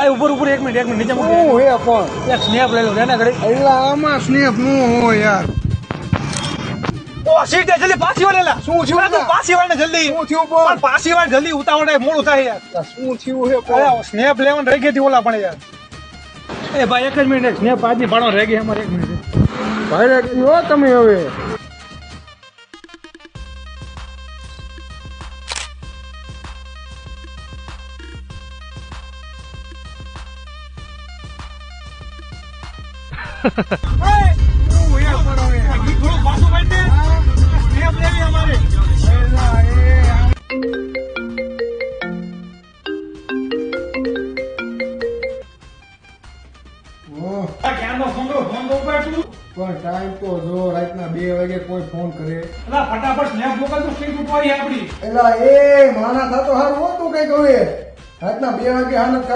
આ ઉપર એક મિનિટ નીચે મૂકો. હું હે પણ એક સ્નેપ લઈ લો ને ઘડી. એટલે આમાં સ્નેપ નું હોય યાર. ઓ સીટ જલ્દી પાછી વળેલા. શું થયું તું પાછી વળને જલ્દી. શું થયું પણ પણ પાછી વળ જલ્દી ઉતાવળ મોડું થાય યાર. શું થયું હે પણ અરે સ્નેપ લેવાનું રહી ગઈ હતી ઓલા પણ યાર. એ ભાઈ એક જ મિનિટ સ્નેપ આજની પાડો રહી ગઈ અમારે 1 મિનિટ. ભાઈ રાખી હો તમે હવે થોડું પાછું વળ ને. સ્નેપ લેવી અમારે. ક્યાંનો ફોન ઉપર તું. પણ ટાઈમ તો જો રાતના 2 વાગે કોઈ ફોન કરે અલા ફટાફટ સ્નેપ મોકલ તો સ્ટીક ઉઠવાઈ આપડી. એટલે એ માના થતો હારું હોતું કઈ કહે રાતના 2 વાગે હાલ